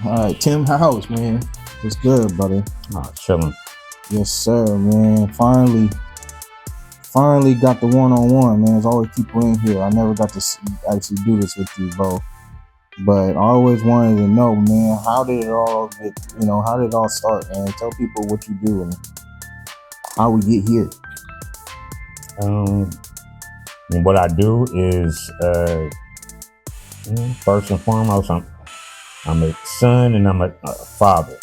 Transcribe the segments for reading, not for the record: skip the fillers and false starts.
All right, Tim House, man. What's good, brother? Oh, chilling. Yes, sir, man. Finally got the one-on-one, man. There's always people in here. I never got to actually do this with you, bro. But I always wanted to know, man, how did it all get, how did it all start, man? Tell people what you do and how we get here. Um, and what I do is, first and foremost, I'm a son and I'm a father,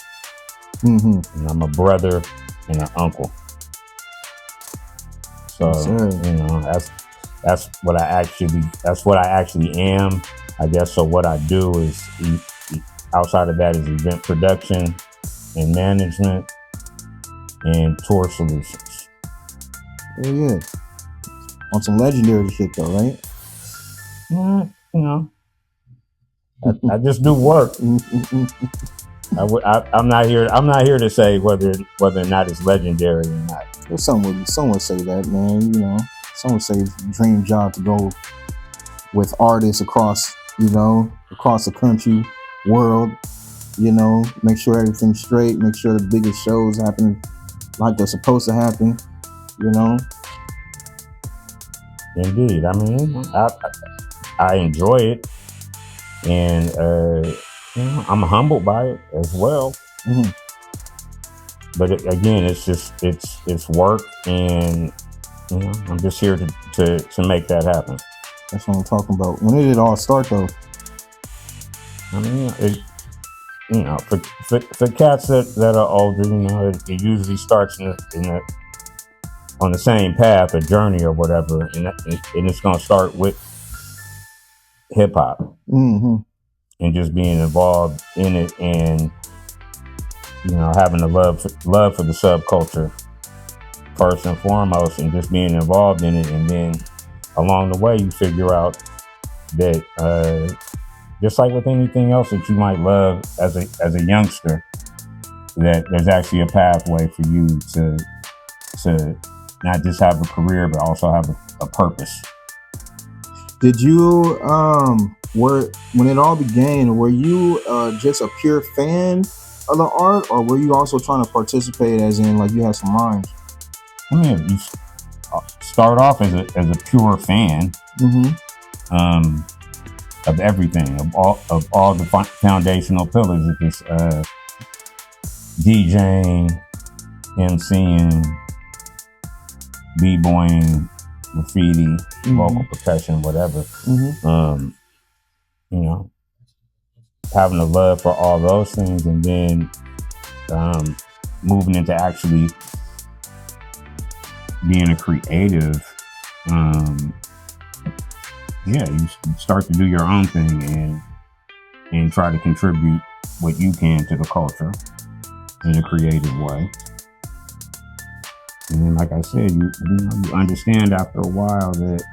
Mm-hmm. and I'm a brother and an uncle. So Yes, sir. that's what I actually am, I guess. So what I do is outside of that is event production and management and tour solutions. Oh, yeah. On some legendary shit, though, right? You know, I just do work. I'm not here. I'm not here to say whether or not it's legendary or not. Well, some would say that, man. Some would say it's a dream job to go with artists across the country, world. Make sure everything's straight. Make sure the biggest shows happen like they're supposed to happen. Indeed, I mean, I enjoy it, and I'm humbled by it as well. Mm-hmm. But again, it's work, and I'm just here to make that happen. That's what I'm talking about. When did it all start, though? I mean, for cats that are older, it usually starts on the same path, a journey or whatever, and it's going to start with hip hop. Mm-hmm. And just being involved in it, and having a love for the subculture first and foremost, and just being involved in it, and then along the way you figure out that just like with anything else that you might love as a youngster, that there's actually a pathway for you to not just have a career but also have a purpose. Did you when it all began, were you just a pure fan of the art, or were you also trying to participate, as in like you had some rhymes? I mean, you start off as a pure fan. Mm-hmm. Of everything, of all the foundational pillars, if it's DJing, MCing, b-boying, graffiti, Mm-hmm. vocal percussion, whatever. Mm-hmm. Having a love for all those things, and then moving into actually being a creative. You start to do your own thing and try to contribute what you can to the culture in a creative way. And then, like I said, you understand after a while that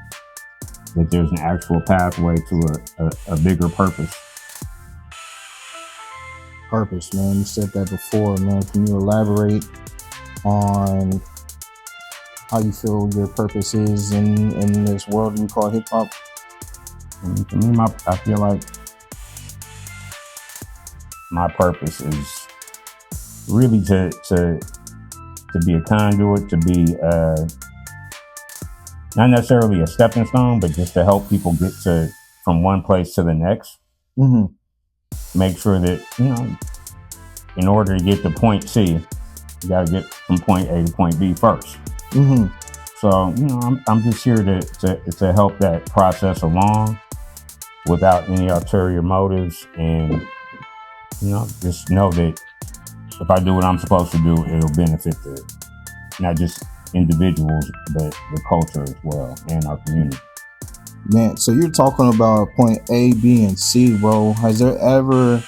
there's an actual pathway to a bigger purpose. Purpose, man. You said that before, man. Can you elaborate on how you feel your purpose is in this world we call hip hop? For me, I feel like my purpose is really to be a conduit, to be not necessarily a stepping stone, but just to help people get from one place to the next. Mm-hmm. Make sure that in order to get to point C, you got to get from point A to point B first. Mm-hmm. So I'm just here to help that process along without any ulterior motives, and just know that if I do what I'm supposed to do, it'll benefit not just individuals but the culture as well and our community. Man, so you're talking about point A, B, and C, bro. Has there ever?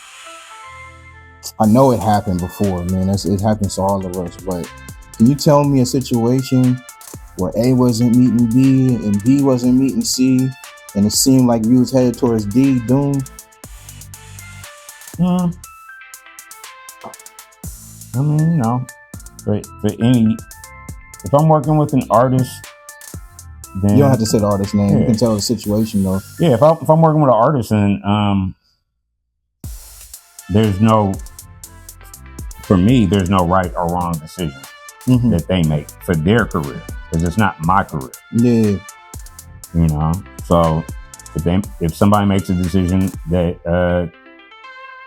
I know it happened before, man. It happens to all of us, but can you tell me a situation where A wasn't meeting B and B wasn't meeting C, and it seemed like we was headed towards D, doom? I mean, for any, if I'm working with an artist, then you don't have to say the artist's name. Yeah. You can tell the situation though. Yeah, if I'm working with an artist, and there's no, for me, there's no right or wrong decision that they make for their career, because it's not my career. Yeah. You know, so if somebody makes a decision that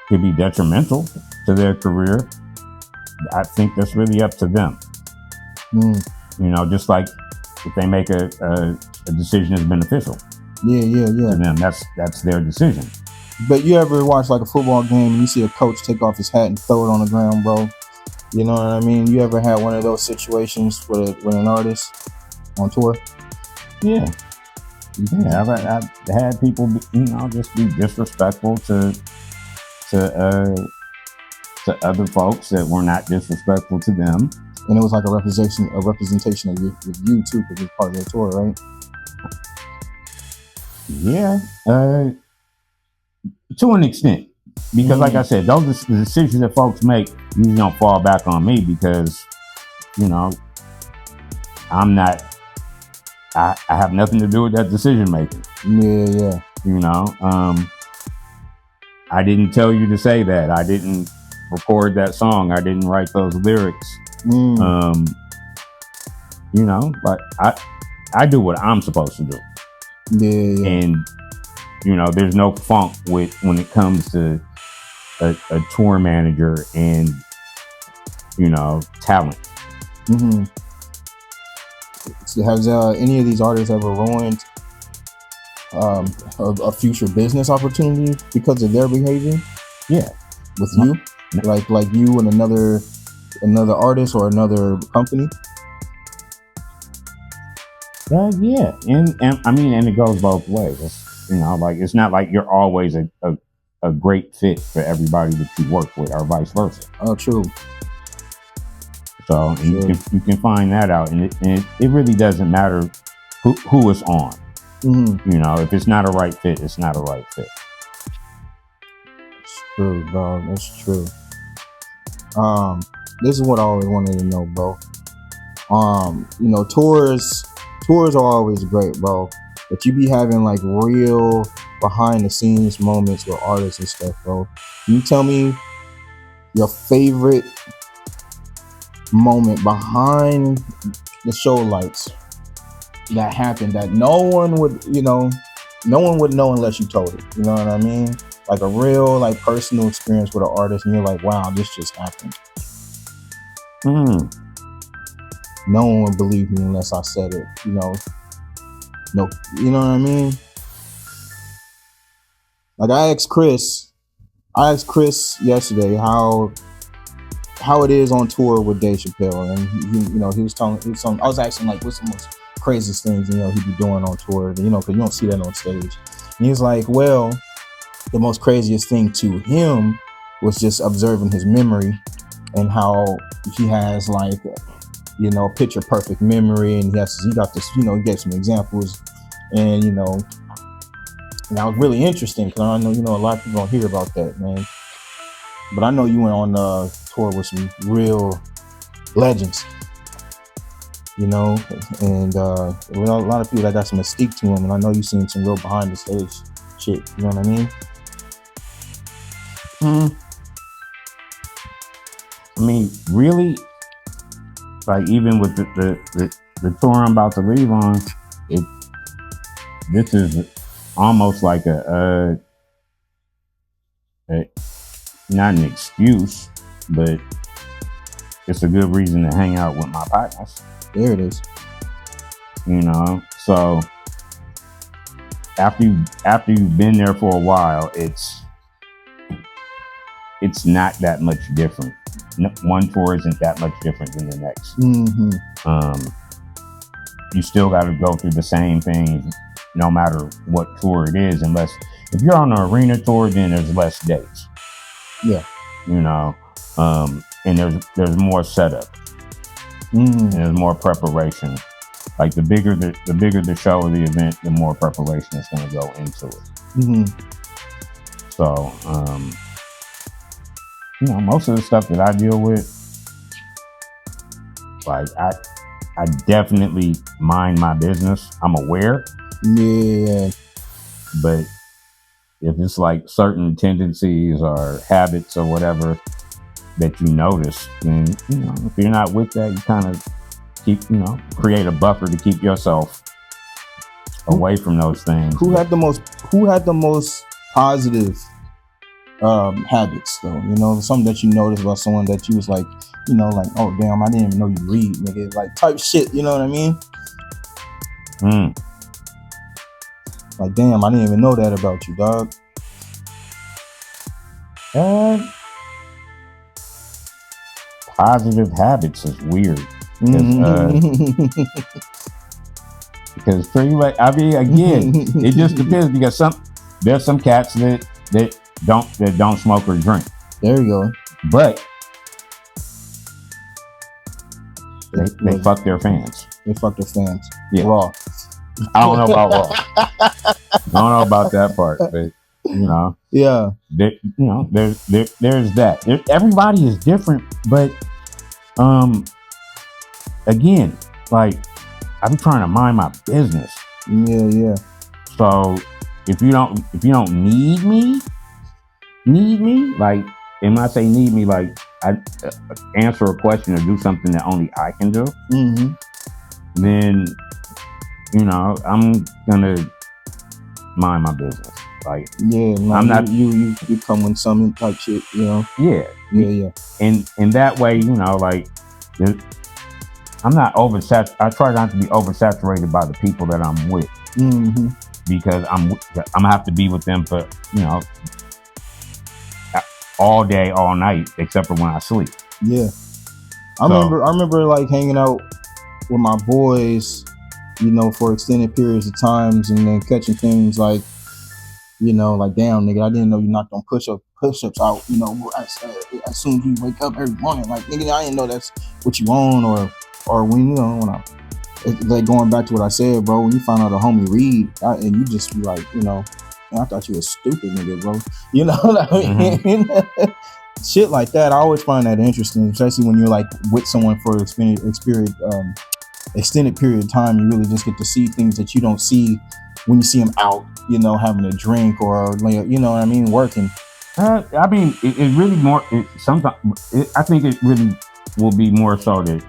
could be detrimental to their career, I think that's really up to them. You know, just like if they make a decision that's beneficial. Yeah. To them, that's their decision. But you ever watch like a football game and you see a coach take off his hat and throw it on the ground, bro? You know what I mean? You ever had one of those situations with an artist on tour? Yeah. I've had people, just be disrespectful to other folks that were not disrespectful to them. And it was like a representation of you too, because it's part of their tour, right? Yeah, to an extent, because like I said, those the decisions that folks make usually don't fall back on me, because I'm not. I have nothing to do with that decision making. Yeah. I didn't tell you to say that. I didn't record that song. I didn't write those lyrics. But I do what I'm supposed to do. Yeah. And there's no funk when it comes to a tour manager and talent. So has any of these artists ever ruined a future business opportunity because of their behavior? Yeah, with you, like you and another artist or another company. Yeah, and I mean, and it goes both ways. It's not like you're always a great fit for everybody that you work with, or vice versa. Oh, true. So sure. you can find that out, and it really doesn't matter who it's on. If it's not a right fit, it's not a right fit. It's true, dog. That's true. This is what I always wanted to know, bro. Tours are always great, bro. But you be having like real behind the scenes moments with artists and stuff, bro. Can you tell me your favorite moment behind the show lights that happened that no one would know unless you told it? You know what I mean? Like a real personal experience with an artist, and you're like, wow, this just happened. No one would believe me unless I said it. No, you know what I mean? Like I asked Chris yesterday how it is on tour with Dave Chappelle, and he was telling. I was asking what's the most craziest things he'd be doing on tour, because you don't see that on stage. And he was like, well, the most craziest thing to him was just observing his memory and how he has picture perfect memory, and he got this, he gave some examples, and that was really interesting, because I know a lot of people don't hear about that, man. But I know you went on a tour with some real legends, and a lot of people that got some mystique to them, and I know you've seen some real behind the stage shit. You know what I mean? I mean, really, even with the tour I'm about to leave on, this is almost like a not an excuse, but it's a good reason to hang out with my partners. There it is. So after you've been there for a while, it's not that much different. One tour isn't that much different than the next. You still got to go through the same things, no matter what tour it is, unless if you're on an arena tour, then there's less dates. Yeah. And there's more setup. And there's more preparation. Like the bigger the show or the event, the more preparation is going to go into it. So, most of the stuff that I deal with, I definitely mind my business. I'm aware. Yeah. But if it's like certain tendencies or habits or whatever that you notice, then if you're not with that, you kind of keep create a buffer to keep yourself away from those things. Who had the most positive habits though? Something that you noticed about someone that you was like, like, oh damn, I didn't even know you read, nigga, like type shit. You know what I mean? Like, damn, I didn't even know that about you, dog. Positive habits is weird because pretty much, I mean, again, it just depends because there's some cats that don't smoke or drink. There you go. But they fuck their fans. They fuck their fans. Yeah. Raw. I don't know about raw. I don't know about that part, but yeah. There's that. Everybody is different, but again, like I'm trying to mind my business. Yeah. So if you don't need me, like, and when I say need me, like I answer a question or do something that only I can do, then I'm gonna mind my business. Like, I'm not you come with some type shit, Yeah. And that way, like, I'm not oversaturated. I try not to be oversaturated by the people that I'm with, because I'm gonna have to be with them for all day, all night, except for when I sleep. Yeah, I remember like hanging out with my boys, for extended periods of times, and then catching things like, like, damn, nigga, I didn't know you knocked on push-ups out, as soon as you wake up every morning. Like, nigga, I didn't know that's what you on, or when, like, going back to what I said, bro, when you find out a homie read, and you just be like, I thought you was stupid, nigga, bro. You know what I mean? Shit like that, I always find that interesting, especially when you're like with someone for extended period of time. You really just get to see things that you don't see when you see them out, having a drink or, you know what I mean, working. I mean, it really more. Sometimes I think it really will be more so that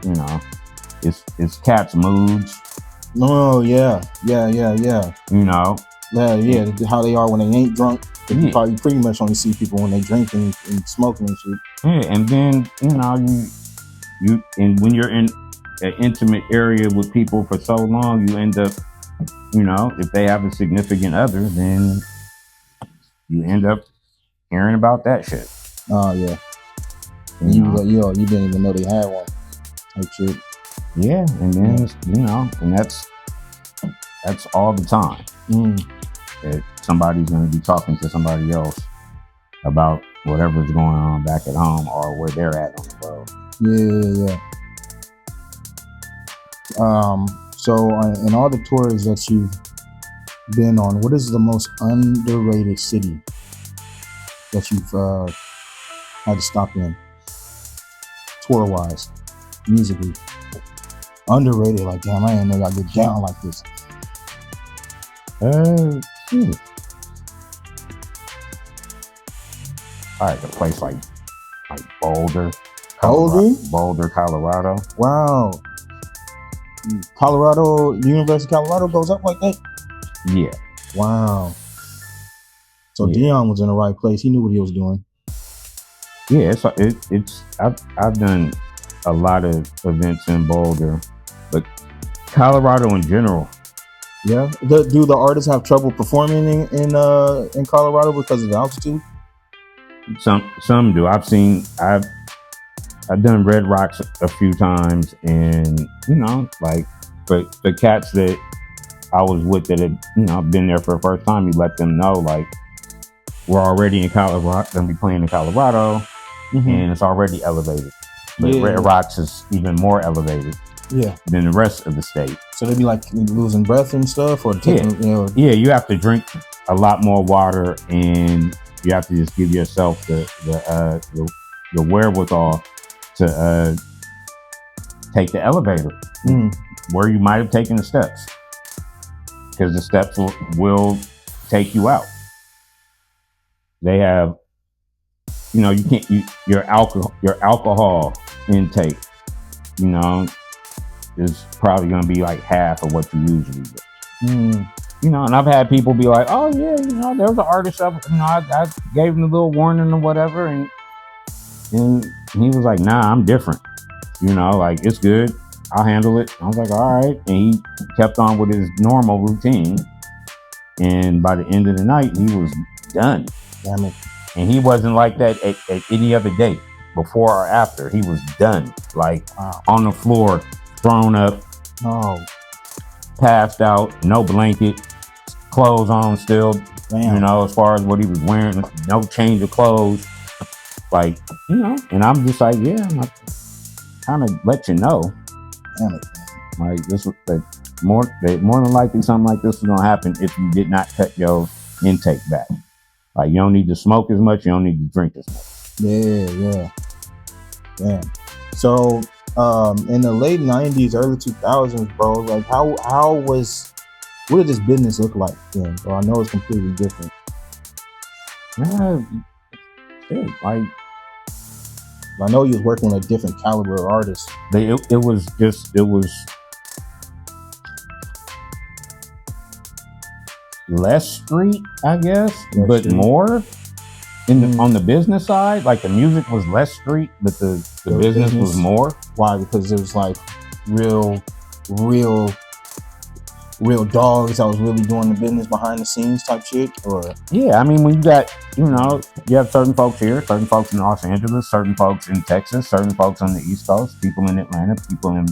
it's cats' moods. Oh yeah. Yeah, how they are when they ain't drunk. You probably pretty much only see people when they drink and smoking and shit. Yeah, and then you and when you're in an intimate area with people for so long, you end up, if they have a significant other, then you end up hearing about that shit. Oh yeah. And you was like, you didn't even know they had one. Like shit. Yeah, and then and that's all the time. That somebody's going to be talking to somebody else about whatever's going on back at home or where they're at on the road. Yeah. So in all the tours that you've been on, what is the most underrated city that you've had to stop in, tour wise, musically? Underrated, like, damn, I didn't know y'all get down like this. All right, a place like Boulder, Colorado. Wow. Colorado, the University of Colorado goes up like that? Yeah. Wow. So Dion was in the right place. He knew what he was doing. Yeah, I've done a lot of events in Boulder, but Colorado in general. Yeah. Do the artists have trouble performing in Colorado because of the altitude? Some do. I've done Red Rocks a few times, and like for the cats that I was with that had been there for the first time, you let them know, like, we're already in Colorado, gonna be playing in Colorado, and it's already elevated. But Red Rocks is even more elevated than the rest of the state. So they'd be like losing breath and stuff, or taking, Yeah, you have to drink a lot more water, and you have to just give yourself the wherewithal to take the elevator where you might have taken the steps, because the steps will take you out. they have, you can't, your alcohol intake, you know, is probably going to be like half of what you usually get. And I've had people be like, oh yeah, there was an artist up, I gave him a little warning or whatever, and he was like, nah, I'm different, like, it's good, I'll handle it. I was like, all right, and he kept on with his normal routine, and by the end of the night, he was done. Damn it. And he wasn't like that at any other day, before or after. He was done, like, on the floor, thrown up, passed out, no blanket, clothes on still. Damn. As far as what he was wearing, no change of clothes, like, and I'm just like, yeah, I'm kind of let you know. Damn it. Like, this was more than likely something like this was gonna happen if you did not cut your intake back. Like, you don't need to smoke as much, you don't need to drink as much. Yeah. Damn. So, in the late 90s, early 2000s, bro, like, what did this business look like then? Bro, I know it's completely different. Yeah, like, I know you was working with a different caliber of artists. It was less street, I guess, but street. More on the business side. Like, the music was less street, but the business was more. Why? Because it was like real dogs that was really doing the business behind the scenes type shit. Or yeah, I mean, when you got, you have certain folks here, certain folks in Los Angeles, certain folks in Texas, certain folks on the East Coast, people in Atlanta, people in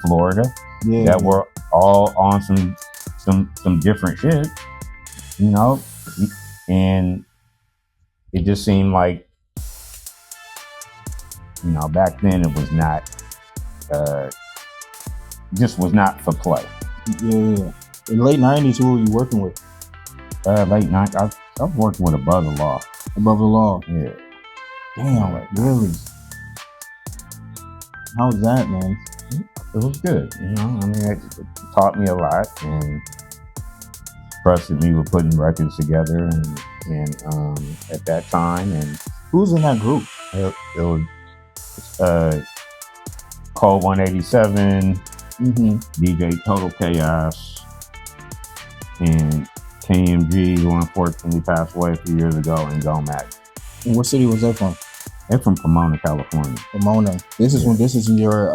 Florida, that were all on some different shit, and it just seemed like, back then it was not, just was not for play. Yeah. In the late 90s, who were you working with? Late 90s, I was working with Above the Law. Above the Law? Yeah. Damn, really? How was that, man? It was good, I mean, it taught me a lot and trusted me with putting records together and at that time. And who's in that group? It was Code 187, DJ Total Chaos, and KMG, who unfortunately passed away a few years ago, and Gomac. And what city was they from? They're from Pomona, California. Pomona. This is in your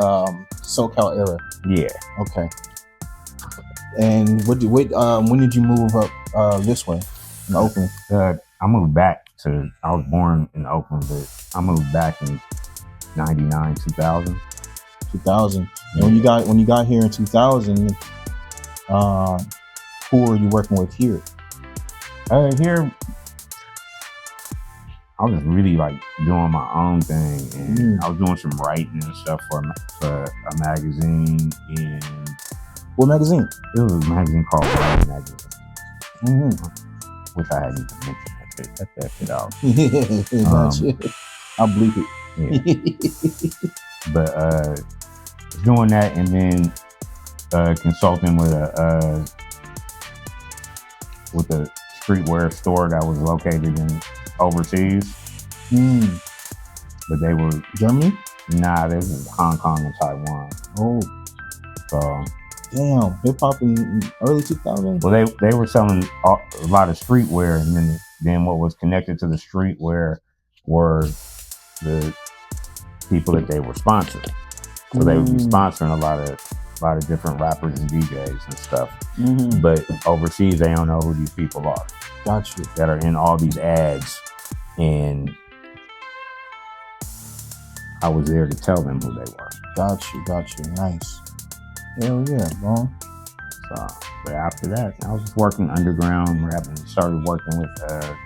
SoCal era. Yeah. Okay. And when did you move up this way in Oakland? I moved back I was born in Oakland, but I moved back in 99, 2000. 2000. Yeah. When you got here in 2000, who were you working with here? Here, I was really like doing my own thing, and I was doing some writing and stuff for a magazine. And what magazine? It was a magazine called Writing Magazine. Which I hadn't even mentioned that shit. Cut that shit out. I'll bleep it. Yeah. But doing that, and then consulting with a streetwear store that was located in overseas. But they were Germany? Nah, this is Hong Kong and Taiwan. Oh. So damn, hip hop in early 2000s? Well, they were selling a lot of streetwear, and then what was connected to the streetwear were the people that they were sponsoring. So they would be sponsoring a lot of different rappers and DJs and stuff. But overseas, they don't know who these people are. Got you. That are in all these ads, and I was there to tell them who they were. Got you. Nice. Hell yeah, bro. So, but after that, I was just working underground rapping. Started working with a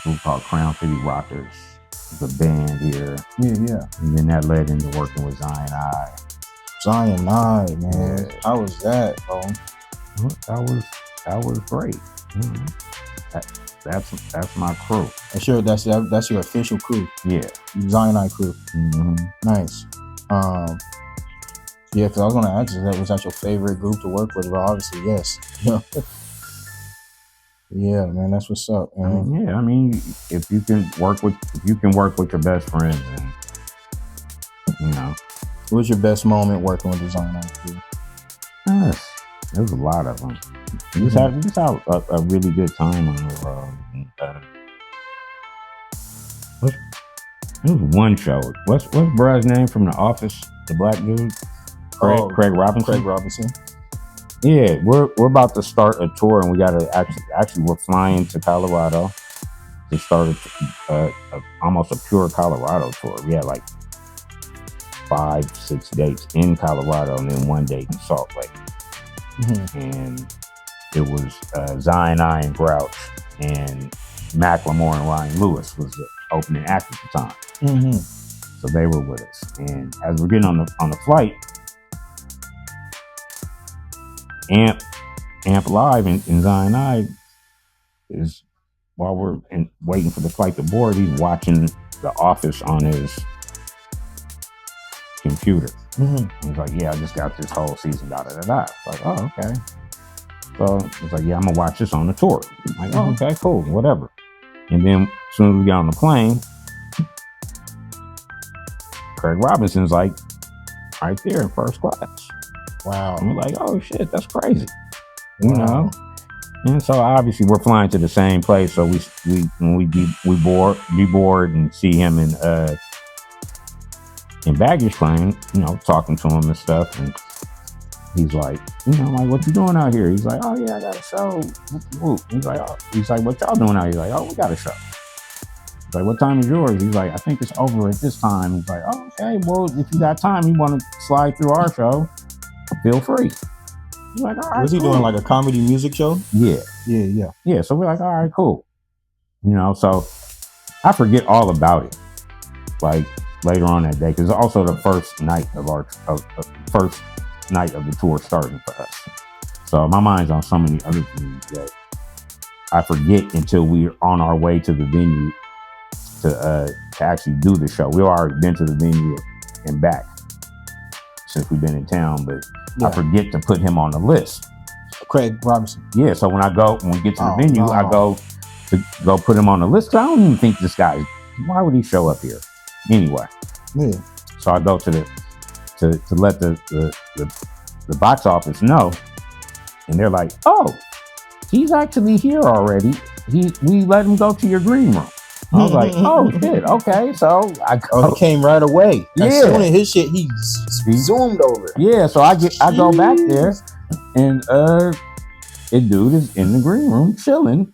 group called Crown City Rockers. It's a band here. Yeah. And then that led into working with Zion I. Zion I, man. Yeah. How was that, bro? That was great. That's my crew. That's your official crew. Yeah. Zion I crew. Nice. Yeah, because I was gonna ask you, was that your favorite group to work with? Well, obviously, yes. Yeah, man, that's what's up, I man. mean, yeah, I mean, if you can work with your best friends, and you know, What was your best moment working with Design IQ? yes, there was a lot of them. We just had a really good time on the road. And, there was one show. What's Brad's name from The Office? The black dude, Craig Robinson. Craig Robinson. Yeah, we're about to start a tour, and we got to actually we're flying to Colorado to start almost a pure Colorado tour. We had like 5-6 dates in Colorado, and then one date in Salt Lake. And it was Zion I and Grouch and Macklemore and Ryan Lewis was the opening act at the time. So they were with us, and as we're getting on the flight, Amp Live and Zion I is, while we're waiting for the flight to board, he's watching The Office on his computer. He's like, yeah, I just got this whole season, da da da da. Like, oh, okay. So it's like, yeah, I'm gonna watch this on the tour. I'm like, oh, okay, cool, whatever. And then as soon as we get on the plane, Craig Robinson's like right there in first class. Wow. And we're like, oh shit, that's crazy. You know? And so obviously we're flying to the same place. So we board and see him in baggage claim, you know, talking to him and stuff. And he's like, you know, like, what you doing out here? He's like, oh yeah, I got a show. He's like, what y'all doing out here? He's like, oh, we got a show. He's like, what time is yours? He's like, I think it's over at this time. He's like, oh, okay, well, if you got time, you want to slide through our show, feel free. He's like, all right. Was he doing like a comedy music show? Yeah. Yeah. So we're like, all right, cool. You know, so I forget all about it. Like later on that day, because it's also the first night of the tour starting for us. So my mind's on so many other things that I forget until we're on our way to the venue to actually do the show. We've already been to the venue and back since we've been in town, but I forget to put him on the list. Craig Robinson. Yeah, so when we get to the venue, I go put him on the list. 'Cause I don't even think this guy, why would he show up here? Anyway. Yeah. So I go to let the box office know, and they're like, oh, he's actually here already. We let him go to your green room. I was like, oh shit, okay. So I go. Oh, he came right away. Yeah. As soon as his shit, he zoomed over. Yeah, so I go back there, and the dude is in the green room chilling,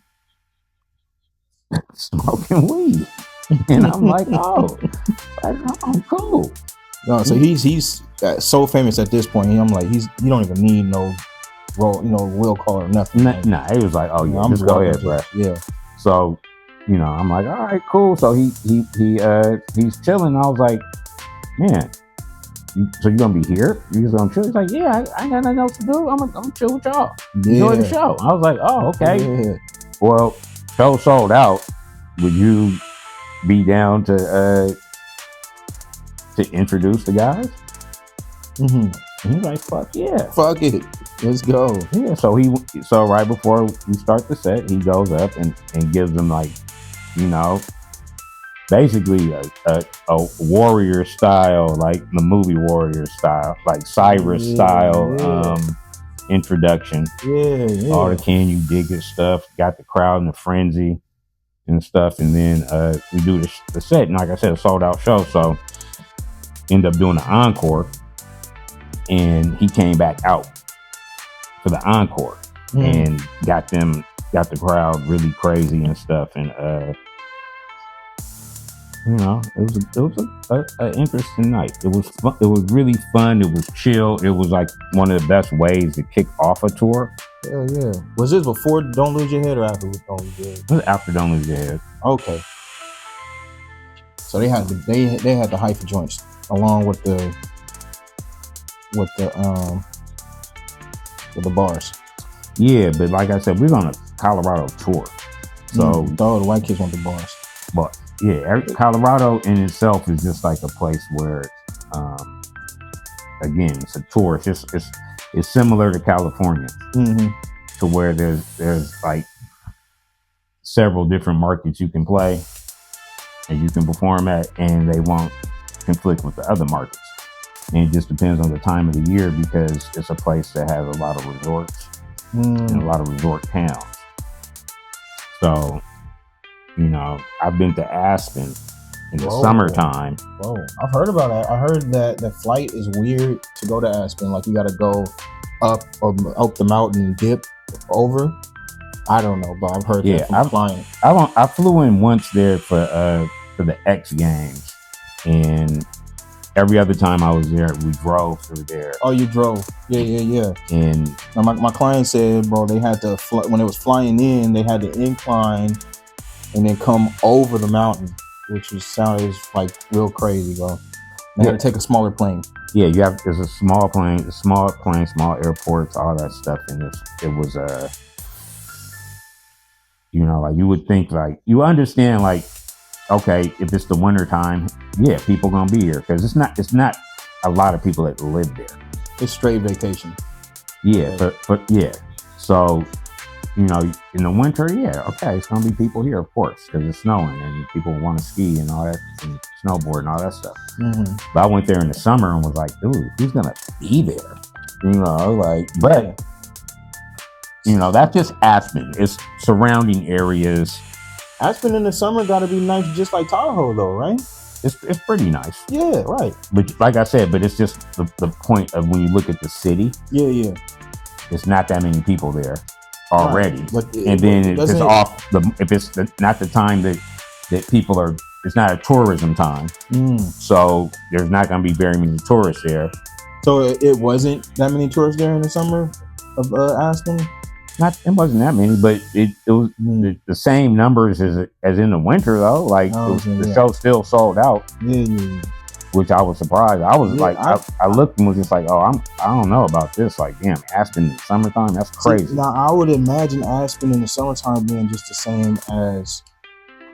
smoking weed, and I'm like, oh, cool. No, so he's so famous at this point. I'm like, you don't even need no roll, will call or nothing. Nah, it was like, oh yeah, just go ahead, bro. Yeah. So, you know, I'm like, all right, cool. So he's chilling. I was like, man, so you gonna be here? You just gonna chill? He's like, yeah, I ain't got nothing else to do. I'm gonna chill with y'all. Enjoy the show. I was like, oh, okay. Yeah. Well, show sold out. Would you be down to introduce the guys? And he's like, fuck yeah. Fuck it. Let's go. Yeah, so right before we start the set, he goes up and gives them, like, you know, basically a warrior style, like the movie Warrior style, like Cyrus style introduction. Yeah. All the Can You Dig It stuff, got the crowd in a frenzy and stuff, and then we do the set, and like I said, a sold out show, so end up doing the encore, and he came back out for the encore and got the crowd really crazy and stuff, and you know, it was a interesting night. It was fun. It was really fun. It was chill. It was like one of the best ways to kick off a tour. Hell yeah. Was this before Don't Lose Your Head or after Don't Lose Your Head? It was after Don't Lose Your Head. Okay. So they had the hyphen joints along with the bars. Yeah, but like I said, we're on a Colorado tour, so the white kids want the bars. But yeah, Colorado in itself is just like a place where, again, it's a tour. It's similar to California, to where there's like several different markets you can play and you can perform at, and they won't conflict with the other markets. And it just depends on the time of the year, because it's a place that has a lot of resorts and a lot of resort towns. So, you know, I've been to Aspen in the summertime. Whoa, I've heard about that. I heard that the flight is weird to go to Aspen. Like, you got to go up the mountain and dip over. I don't know, but I've heard that from flying. I flew in once there for the X Games, and every other time I was there, we drove through there. Oh, you drove? Yeah. And now my client said, bro, they had to when it was flying in, they had to incline and then come over the mountain, which sounded like real crazy, bro. They had to take a smaller plane. Yeah, there's a small plane, small airports, all that stuff. And it was you know, like you would think, like, you understand, like, okay, if it's the winter time, yeah, people gonna be here, because it's not a lot of people that live there. It's straight vacation. Yeah, but yeah. So, you know, in the winter, yeah, okay, it's gonna be people here, of course, because it's snowing and people want to ski and all that, and snowboard and all that stuff. But I went there in the summer and was like, dude, who's gonna be there? You know, like, but you know, that's just Aspen. It's surrounding areas. Aspen in the summer got to be nice, just like Tahoe, though, right? It's pretty nice. Yeah, right. But like I said, but it's just the point of when you look at the city. Yeah. It's not that many people there already, right. And then if it's not the time that people are, it's not a tourism time, so there's not going to be very many tourists there. So it wasn't that many tourists there in the summer of Aspen. It wasn't that many, but it was the same numbers as in the winter, though. Like the show still sold out. Yeah. Which I was surprised. I was I looked and was just like, I don't know about this. Like, damn, Aspen in the summertime, that's crazy. See, now I would imagine Aspen in the summertime being just the same as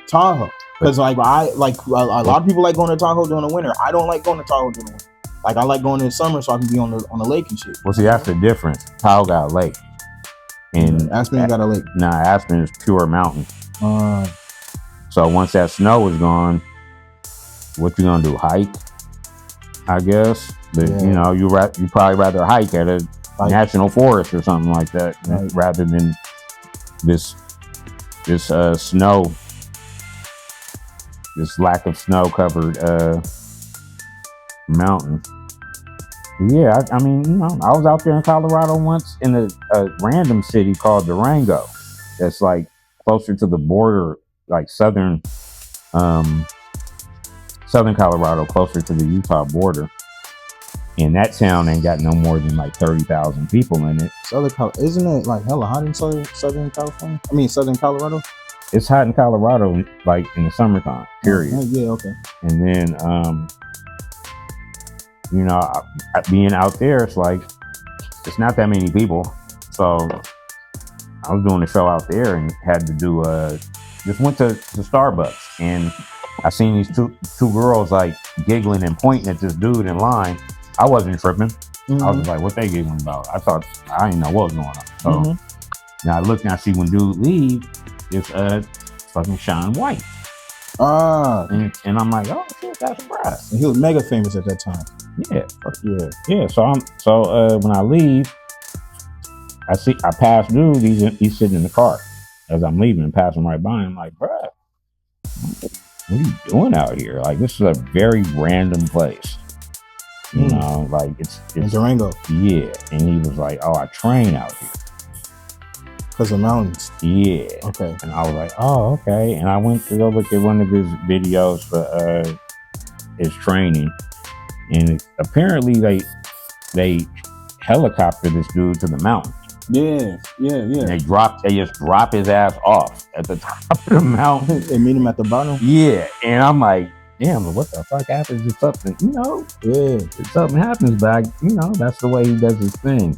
Tahoe, because like a lot of people like going to Tahoe during the winter. I don't like going to Tahoe during the winter. Like, I like going in the summer so I can be on the lake and shit. Well, see, that's the difference. Tahoe got a lake. And Aspen ain't got a lake. Nah, Aspen is pure mountain. So once that snow is gone, what you gonna do? Hike, I guess. But you know, you probably rather hike at a national forest or something like that, rather than this snow, this lack of snow covered mountain. Yeah, I mean, you know, I was out there in Colorado once in a random city called Durango. That's like closer to the border, like southern Colorado, closer to the Utah border. And that town ain't got no more than like 30,000 people in it. Isn't it like hella hot in Southern California? I mean, Southern Colorado? It's hot in Colorado, like in the summertime, period. Yeah, okay. And then, you know, being out there, it's like, it's not that many people. So I was doing a show out there and had to do just went to Starbucks, and I seen these two girls like giggling and pointing at this dude in line. I wasn't tripping. I was like, what they giggling about? I didn't know what was going on. So now I look and I see when dude leave, it's fucking Shaun White. And I'm like, oh shit, that's surprise. And he was mega famous at that time. Yeah. Fuck yeah. Yeah. So when I leave, I pass dude, he's sitting in the car as I'm leaving and passing right by him. I'm like, bruh, what are you doing out here? Like, this is a very random place. You know, like it's in Durango. Yeah. And he was like, oh, I train out here. Because of mountains. Yeah. Okay. And I was like, oh, okay. And I went to go look at one of his videos for his training. And apparently they helicopter this dude to the mountain. Yeah. And they just drop his ass off at the top of the mountain. They meet him at the bottom. Yeah. And I'm like, damn, but what the fuck happens if something, you know? Yeah. If something happens, but you know, that's the way he does his thing.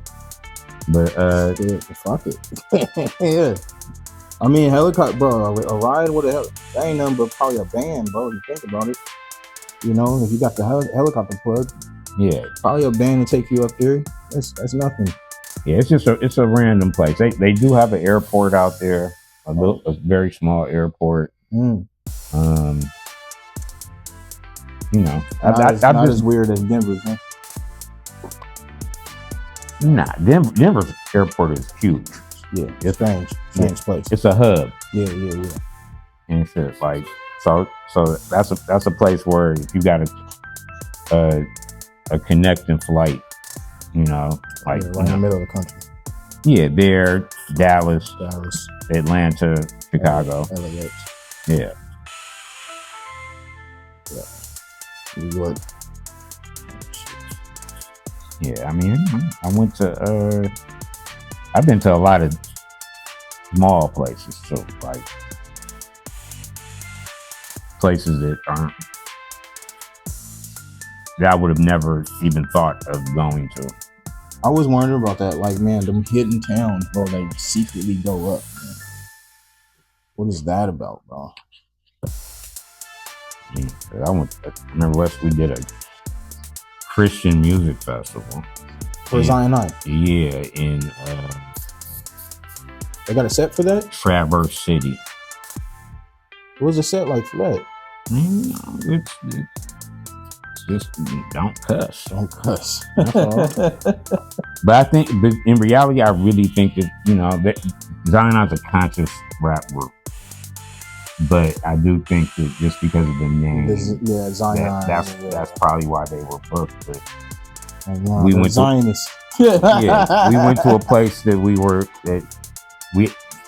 But fuck it. Yeah. I mean, helicopter, bro, a ride with that ain't nothing but probably a band, bro. If you think about it. You know, if you got the helicopter plug, yeah, probably a band to take you up there. That's nothing. Yeah, it's a random place. They do have an airport out there. a very small airport. Mm. You know, Not as weird as Denver's, huh? Nah, Denver's airport is huge. Yeah, it's strange place. It's a hub. Yeah. And shit, like so that's a place where if you got a connecting flight, you know, like right in the middle of the country. Yeah, there, Dallas, Atlanta, Chicago, LAX. Yeah. New York. Yeah, I mean, I went to I've been to a lot of small places too, like places that I would have never even thought of going to. I was wondering about that, like, man, them hidden towns, bro, they secretly go up, man. What is that about, bro? I remember we did a Christian music festival for Zion Night. Yeah, in they got a set for that? Traverse City. What was the set like for that? It's just don't cuss. Don't cuss. That's all. But in reality, I really think that, you know, that Zion's a conscious rap group. But I do think that just because of the name, Zion. That's probably why they were booked. But we went Zionists. We went to a place that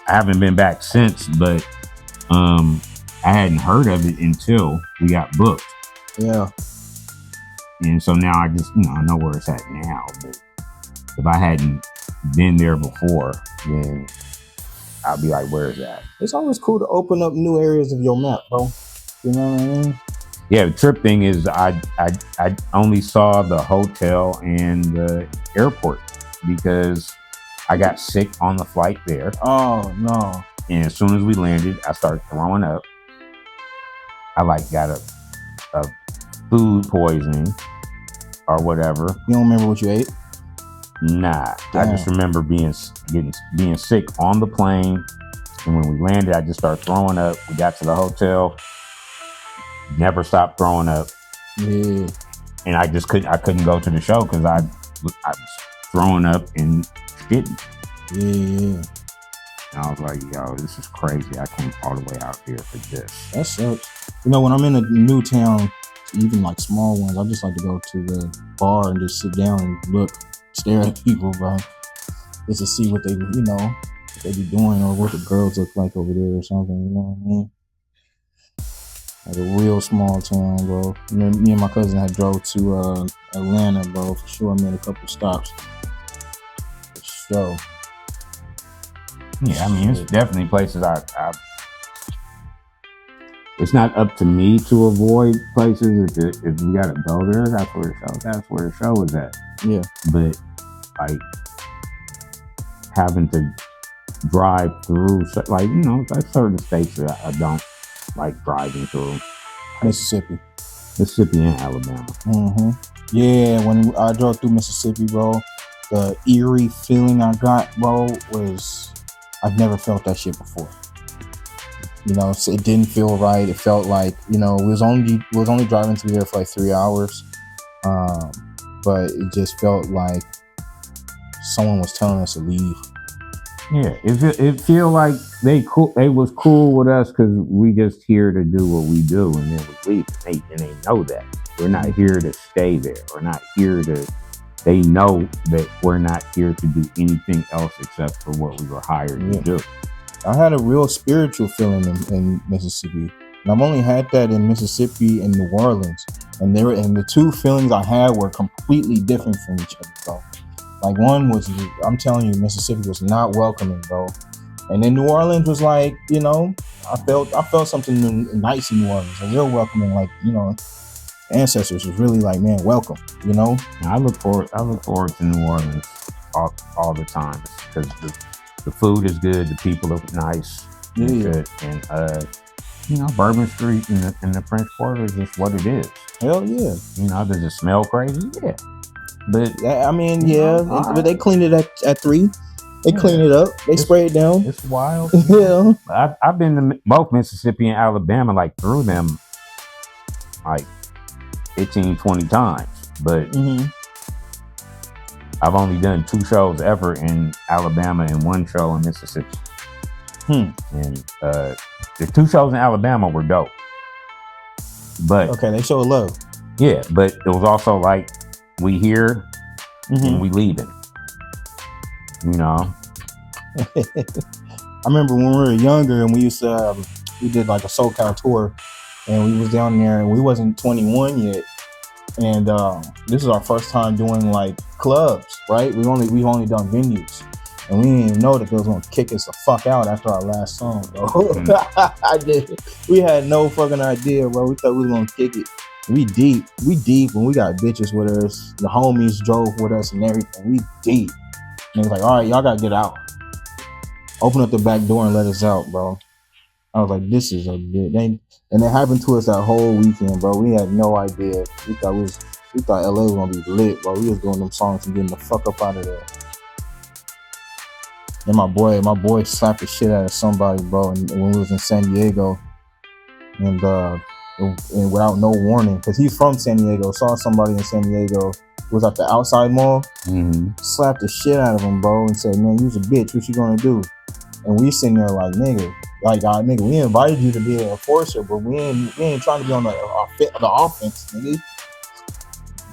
I haven't been back since, but I hadn't heard of it until we got booked. Yeah. And so now I just, you know, I know where it's at now. But if I hadn't been there before, then I'll be like, where is that? It's always cool to open up new areas of your map, bro. You know what I mean? Yeah, the trip thing is I only saw the hotel and the airport because I got sick on the flight there. Oh, no. And as soon as we landed, I started throwing up. I got a food poisoning or whatever. You don't remember what you ate? Nah. Damn. I just remember being sick on the plane. And when we landed, I just started throwing up. We got to the hotel. Never stopped throwing up. Yeah. And I couldn't go to the show because I was throwing up and shitting. Yeah. And I was like, yo, this is crazy. I came all the way out here for this. That sucks. You know, when I'm in a new town, even like small ones, I just like to go to the bar and just sit down and stare at people, bro. Just to see what they, you know, what they be doing or what the girls look like over there or something, you know what I mean? Like a real small town, bro. Me and my cousin had drove to Atlanta, bro. For sure, I made a couple stops. For sure. Yeah, I mean, it's definitely places it's not up to me to avoid places. If we gotta go there, that's where the show is at. Yeah. But like having to drive through, like, you know, like certain states that I don't like driving through. Mississippi and Alabama. Mm-hmm. Yeah, when I drove through Mississippi, bro, the eerie feeling I got, bro, was I've never felt that shit before. You know, so it didn't feel right. It felt like, you know, we was only driving through there for like 3 hours, but it just felt like someone was telling us to leave. Yeah, it feel like they was cool with us because we just here to do what we do, and then we leave. And they know that we're not here to stay there. We're not here to. They know that we're not here to do anything else except for what we were hired to do. I had a real spiritual feeling in Mississippi, and I've only had that in Mississippi and New Orleans, and the two feelings I had were completely different from each other, bro. Like one was, I'm telling you, Mississippi was not welcoming, bro, and then New Orleans was like, you know, I felt something nice in New Orleans, a real welcoming, like, you know, ancestors was really like, man, welcome, you know. I look forward to New Orleans all the time because the food is good, the people are nice, good, and you know, Bourbon Street and the French Quarter is just what it is. Hell yeah. You know, does it smell crazy? Yeah. But I mean, yeah, but they cleaned it at 3. They clean it up. They spray it down. It's wild. Yeah. I've been to both Mississippi and Alabama, like through them, like 15, 20 times. But I've only done 2 shows ever in Alabama and 1 show in Mississippi. And the 2 shows in Alabama were dope. But okay, they show love. Yeah, but it was also like we here and we leaving. You know. I remember when we were younger and we used to we did like a SoCal tour, and we was down there and we wasn't 21 yet, and this is our first time doing like clubs, right? We've only done venues, and we didn't even know that they was gonna kick us the fuck out after our last song, bro. We had no fucking idea, bro. We thought we was gonna kick it. We deep when we got bitches with us. The homies drove with us and everything. We deep. And it was like, all right, y'all gotta get out. Open up the back door and let us out, bro. I was like, this is a good thing. And it happened to us that whole weekend, bro. We had no idea. We thought LA was gonna be lit, bro. We was doing them songs and getting the fuck up out of there. And my boy slapped the shit out of somebody, bro. And when we was in San Diego, and without no warning, because he's from San Diego, saw somebody in San Diego, was at the outside mall, slapped the shit out of him, bro, and said, man, you's a bitch, what you gonna do? And we sitting there like, nigga, we invited you to be an enforcer, but we ain't trying to be on the offense, nigga.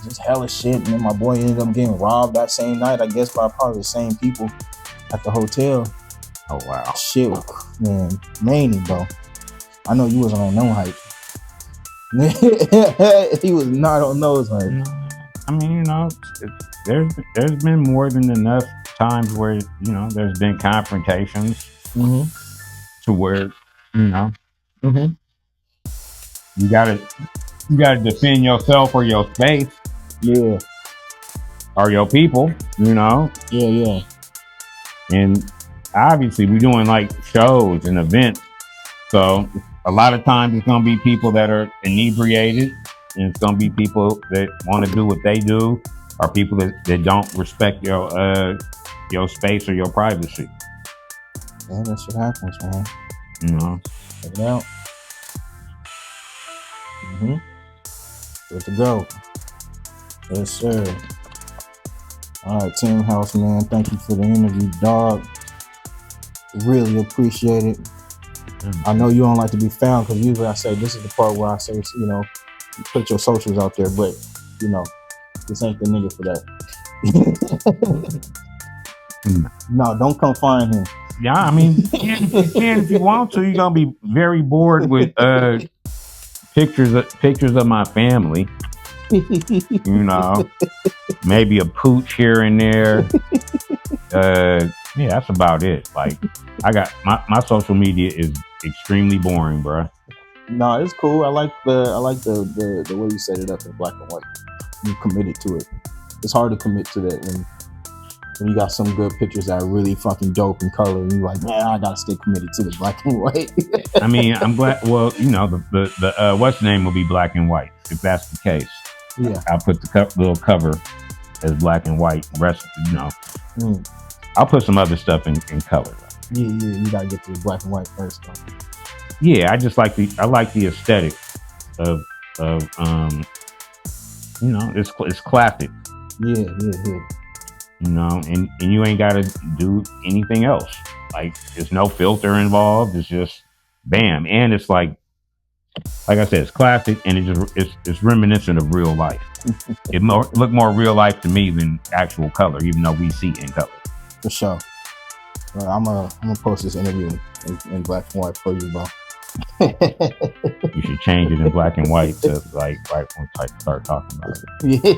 Just hella shit. And then my boy ended up getting robbed that same night, I guess, by probably the same people at the hotel. Oh wow. Shit, man, mania, bro. I know you wasn't on no hype. He was not on those hype. I mean, you know, there's been more than enough times where, you know, there's been confrontations to where, you know, you gotta defend yourself or your space, or your people, you know. And obviously we're doing like shows and events, so a lot of times it's gonna be people that are inebriated, and it's gonna be people that want to do what they do, or people that don't respect your space or your privacy. Yeah, that shit happens, man. You know. Check it out. Good to go. Yes, sir. All right, Tim House, man. Thank you for the interview, dog. Really appreciate it. I know you don't like to be found, because usually I say this is the part where I say, you know, you put your socials out there, but you know, this ain't the nigga for that. No, don't come find him. Yeah, I mean, you can if you want to. You're gonna be very bored with pictures of my family. You know, maybe a pooch here and there. Yeah, that's about it. Like, I got my social media is extremely boring, bro. No, it's cool. I like the way you set it up in black and white. You committed to it. It's hard to commit to that when you got some good pictures that are really fucking dope in color, and you're like, man, I gotta stay committed to the black and white. I mean, I'm glad. Well, you know, the what's the name will be black and white if that's the case. Yeah, I'll put the little cover as black and white. Rest, you know, I'll put some other stuff in color. Yeah, you gotta get to the black and white first, though. Yeah, I just like the aesthetic of you know, it's classic. Yeah. You know, and you ain't gotta do anything else. Like, there's no filter involved. It's just bam, and it's like I said, it's classic, and it's reminiscent of real life. It look more real life to me than actual color, even though we see in color. For sure. Well, I'm gonna post this interview in black and white for you, bro. You should change it in black and white to like right when I start talking about it. Yeah.